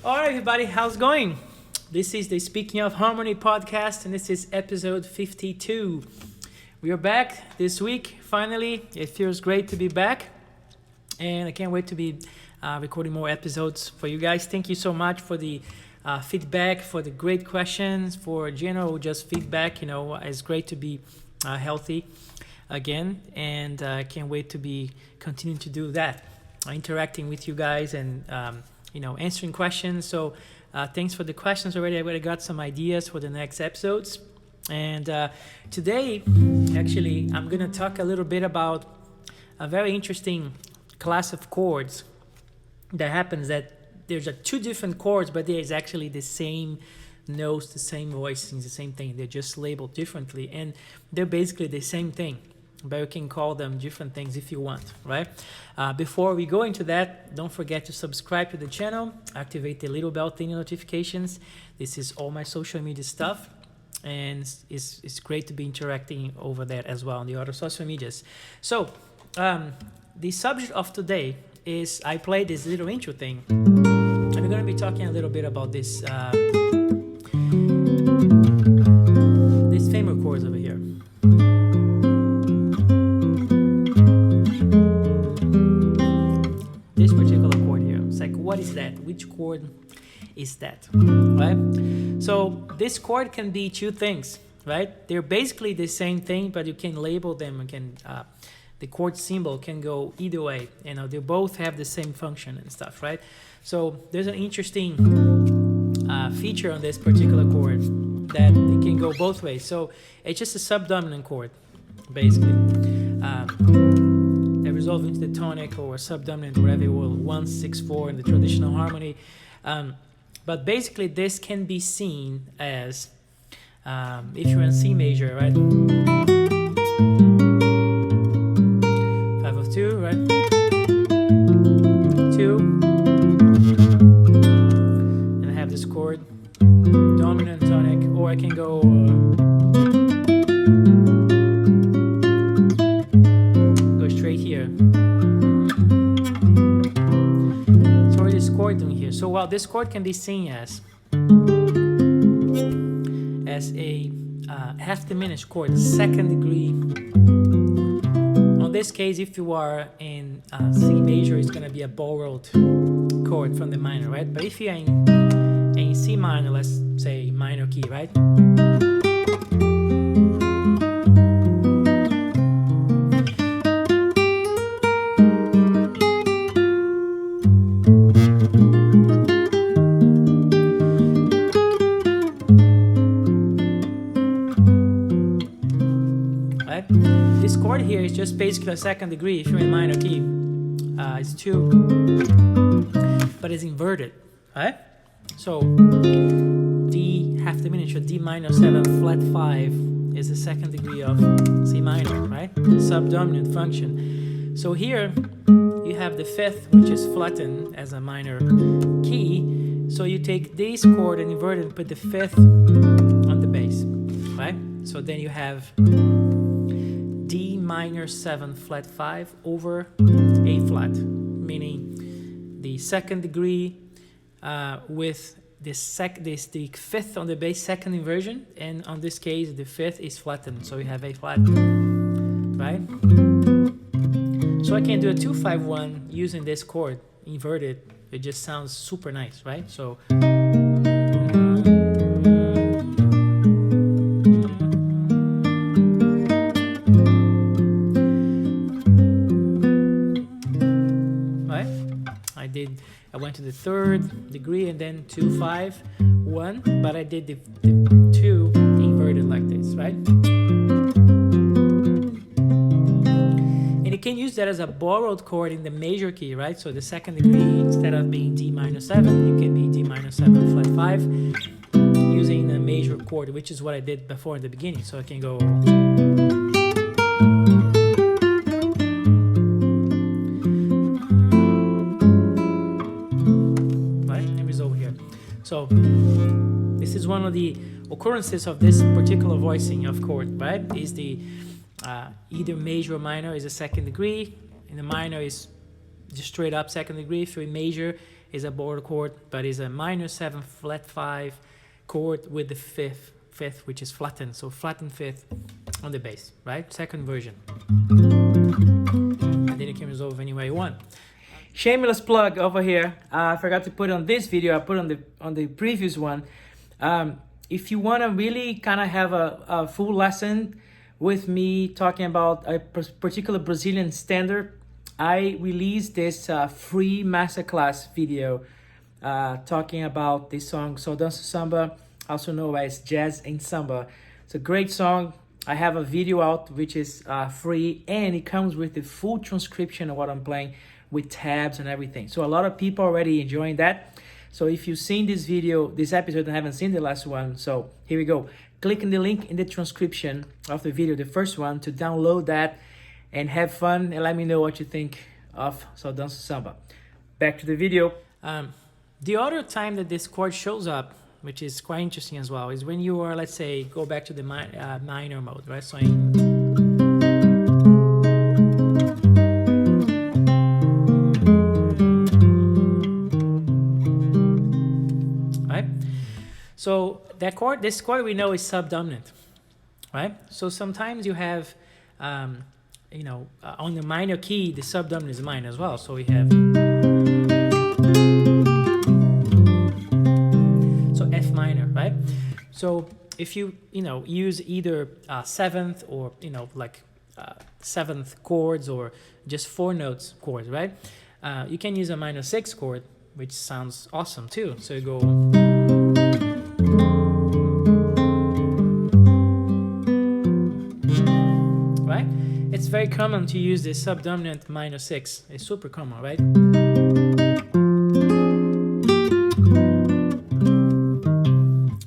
All right, everybody, how's it going? This is the Speaking of Harmony podcast, and this is episode 52. We are back this week, finally. It feels great to be back, and I can't wait to be recording more episodes for you guys. Thank you so much for the feedback, for the great questions, for general just feedback. You know, it's great to be healthy again, and I can't wait to be continuing to do that, interacting with you guys and answering questions. So thanks for the questions already. I already got some ideas for the next episodes. And today, actually, I'm going to talk a little bit about a very interesting class of chords that happens that there's two different chords, but there's actually the same notes, the same voicings, the same thing. They're just labeled differently, and they're basically the same thing, but you can call them different things if you want, right? Before we go into that, don't forget to subscribe to the channel, activate the little bell thing notifications. This is all my social media stuff, and it's great to be interacting over that as well on the other social medias. So the subject of today is I played this little intro thing, and we're going to be talking a little bit about this these famous chords over here. This particular chord here. It's like, what is that? Which chord is that? Right? So this chord can be two things, right? They're basically the same thing, but you can label them. You can the chord symbol can go either way. You know, they both have the same function and stuff, right? So there's an interesting feature on this particular chord that it can go both ways. So it's just a subdominant chord, basically. That resolves into the tonic or subdominant, whatever you will, 1, 6, 4 in the traditional harmony. But basically, this can be seen as if you're in C major, right? 5 of 2, right? 2. And I have this chord, dominant, tonic, or I can go straight here. So what is this chord doing here? So while this chord can be seen as a half diminished chord, second degree. On this case, if you are in C major, it's going to be a borrowed chord from the minor, right? But if you're in C minor, let's say minor key, right? This chord here is just basically a second degree. If you're in minor key, it's 2, but it's inverted, right? So D half diminished, or D minor 7 flat 5 is the second degree of C minor, right? Subdominant function. So here you have the 5th, which is flattened as a minor key. So you take this chord and invert it and put the 5th on the bass, right? So then you have D minor 7 flat 5 over A flat, meaning the second degree with the 5th on the bass, second inversion, and on this case the 5th is flattened, so you have A flat, right? So I can do a 2-5-1 using this chord inverted. It just sounds super nice, right? So I went to the 3rd degree and then 2, 5, 1, but I did the 2 inverted like this, right? And you can use that as a borrowed chord in the major key, right? So the second degree, instead of being D minor 7, you can be D minor 7 flat 5 using a major chord, which is what I did before in the beginning. So I can go. So this is one of the occurrences of this particular voicing of chord, right? Is the either major or minor is a second degree, and the minor is just straight up second degree. If you're major, is a border chord, but is a minor 7 flat 5 chord with the fifth, which is flattened. So flattened fifth on the bass, right? Second version. And then you can resolve any way you want. Shameless plug over here. I forgot to put on this video. I put on the previous one. If you want to really kind of have a full lesson with me talking about a particular Brazilian standard, I released this free masterclass video talking about this song Sawdust Samba, also known as Jazz and Samba. It's a great song. I have a video out which is free, and it comes with the full transcription of what I'm playing with tabs and everything. So a lot of people are already enjoying that. So if you've seen this video, this episode, and haven't seen the last one, so here we go. Click on the link in the transcription of the video, the first one, to download that and have fun and let me know what you think of Sawdust Samba. Back to the video. The other time that this chord shows up, which is quite interesting as well, is when you are, let's say, go back to the minor mode, right? So So that chord, this chord we know is subdominant, right? So sometimes you have, on the minor key, the subdominant is minor as well. So we have, so F minor, right? So if you, use either seventh or, seventh chords or just 4 notes chords, right? You can use a minor 6 chord, which sounds awesome too. So you go, right? It's very common to use this subdominant minor 6. It's super common, right?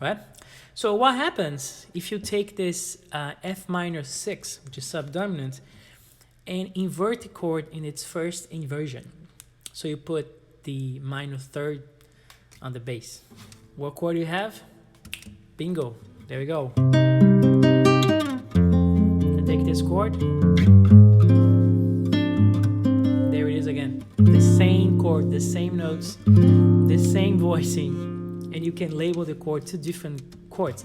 Right? So what happens if you take this F minor 6, which is subdominant, and invert the chord in its first inversion? So you put the minor 3rd on the bass. What chord do you have? Bingo. There we go. And take this chord. There it is again. The same chord, the same notes, the same voicing, and you can label the chord 2 different chords,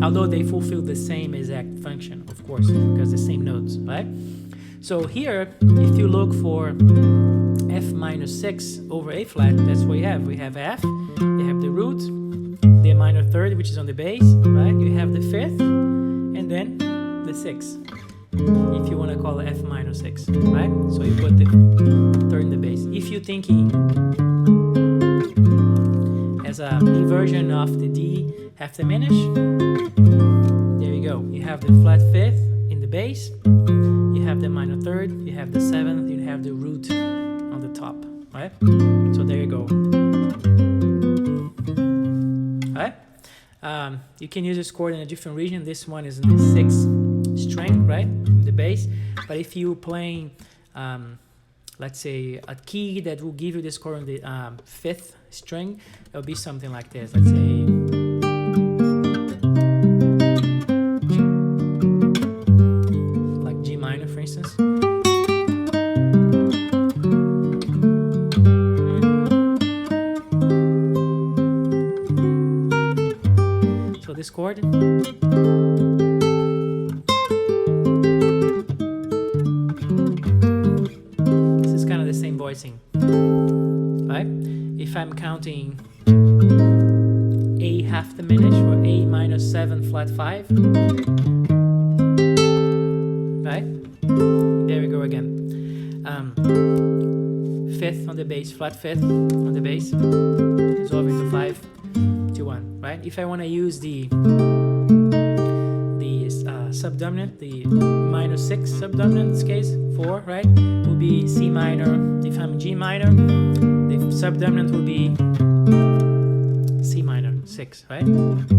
although they fulfill the same exact function, of course, because the same notes, right? So here, if you look for F minor 6 over A flat, that's what you have. We have F, you have the root, the minor 3rd, which is on the bass, right? You have the 5th, and then the 6th, if you want to call it F minor 6, right? So you put the 3rd in the bass. If you're thinking as a inversion of the D half diminished, there you go. You have the flat 5th in the bass, you have the minor 3rd, you have the 7th, you have the root on the top, right? So there you go. Right? You can use this chord in a different region. This one is in the 6th string, right, in the bass. But if you're playing, let's say, a key that will give you this chord on the 5th string, it'll be something like this. Let's say, like G minor, for instance. So this chord. This is kind of the same voicing, right? If I'm counting A half diminished or A minor 7 flat 5, right? There we go again. 5th on the bass, flat 5th on the bass, resolving to 5 to 1, right? If I want to use the subdominant, the minor 6 subdominant in this case, 4, right, will be C minor. If I'm G minor, the subdominant will be C minor 6, right? And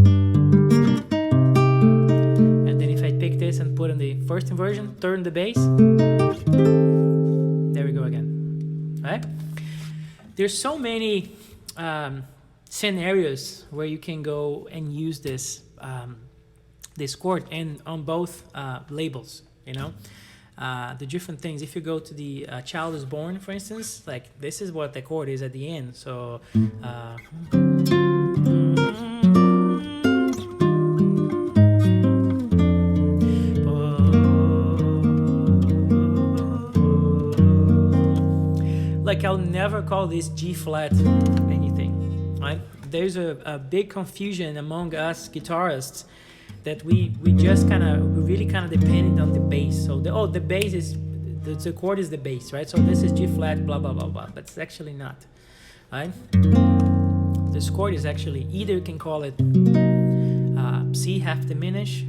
then if I pick this and put in the first inversion, 3rd in the bass, there we go again, right? There's so many scenarios where you can go and use this this chord and on both labels, the different things. If you go to the Child is Born, for instance, like this is what the chord is at the end. So like I'll never call this G flat anything, right? There's a big confusion among us guitarists that we just really kind of dependent on the bass. So the bass is the chord is the bass, right? So this is G flat, blah blah blah blah, but it's actually not, right? This chord is actually either you can call it C half diminish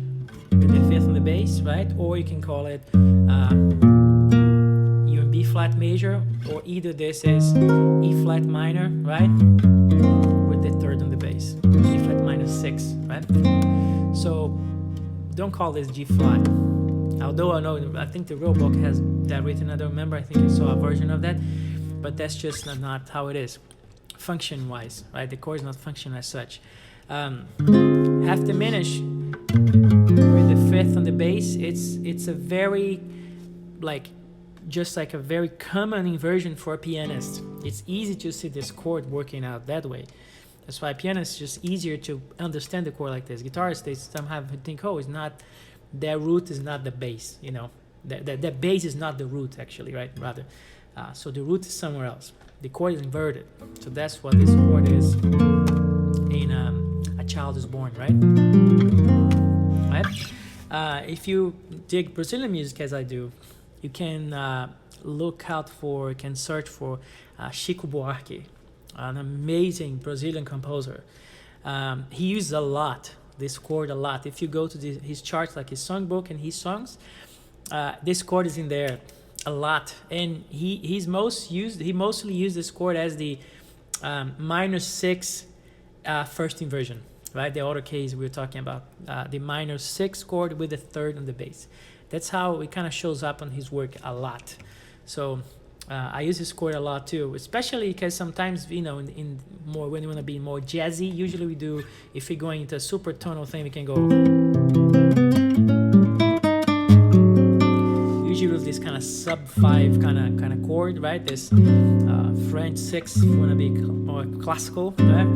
with the fifth on the bass, right? Or you can call it you're in B flat major, or either this is E flat minor, right? With the third on the bass, E flat minor 6, right? So don't call this G flat. Although I think the real book has that written. I don't remember. I think I saw a version of that, but that's just not how it is, function-wise, right? The chord is not function as such. Half diminish with the fifth on the bass. It's a very just like a very common inversion for a pianist. It's easy to see this chord working out that way. That's why pianists it's just easier to understand the chord like this. Guitarists, they somehow think, it's not, their root is not the bass, the bass is not the root actually, right? Rather, so the root is somewhere else. The chord is inverted. So that's what this chord is in A Child is Born, right? Right? If you dig Brazilian music as I do, you can search for Chico Buarque, an amazing Brazilian composer. He uses this chord a lot. If you go to his charts, like his songbook and his songs, this chord is in there a lot. And he mostly used this chord as the minor 6 first inversion, right? The other case we were talking about, the minor 6 chord with the third on the bass. That's how it kind of shows up on his work a lot. So I use this chord a lot too, especially because sometimes, in more when you want to be more jazzy, usually we do, if we're going into a super tonal thing, we can go. Usually with this kind of sub 5 kind of chord, right? This French 6, if you want to be more classical, right?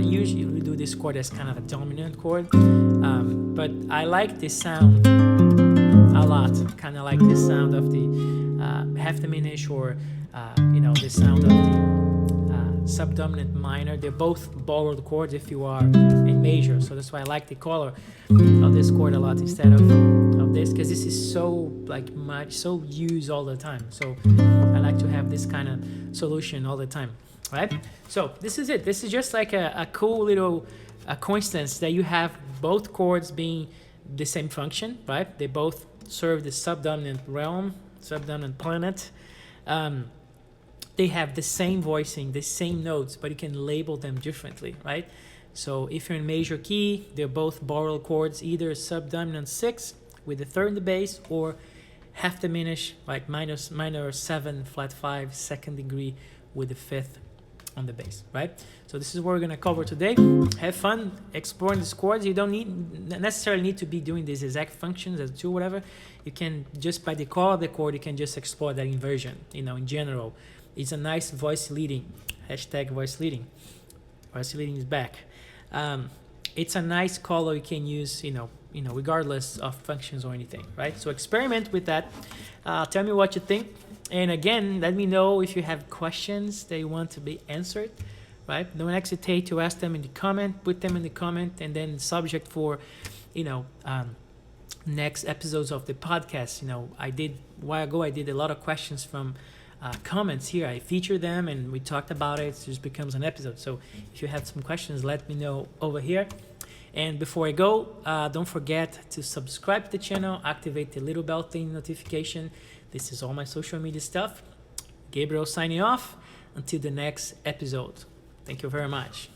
Usually we do this chord as kind of a dominant chord, but I like this sound a lot. Kind of like the sound of the half diminish, or the sound of the subdominant minor. They're both borrowed chords if you are in major. So that's why I like the color of this chord a lot instead of this, because this is so so used all the time. So I like to have this kind of solution all the time. Right? So this is it. This is just like a cool little coincidence that you have both chords being the same function, right? They both serve the subdominant realm, subdominant planet. They have the same voicing, the same notes, but you can label them differently, right? So if you're in major key, they're both borrowed chords, either subdominant 6 with the third in the bass, or half diminish, like minor 7 flat 5 second degree with the fifth on the bass, right? So this is what we're gonna cover today. Have fun exploring these chords. You don't necessarily need to be doing these exact functions as two, whatever. You can just, by the call of the chord, you can just explore that inversion. In general, it's a nice voice leading. Hashtag voice leading. Voice leading is back. It's a nice color you can use, regardless of functions or anything, right? So experiment with that. Tell me what you think. And again, let me know if you have questions that you want to be answered, right? Don't hesitate to ask them in the comment, put them in the comment, and then subject for, next episodes of the podcast. A while ago, I did a lot of questions from comments here. I featured them and we talked about it. It just becomes an episode. So if you have some questions, let me know over here. And before I go, don't forget to subscribe to the channel, activate the little bell thing notification. This is all my social media stuff. Gabriel signing off. Until the next episode. Thank you very much.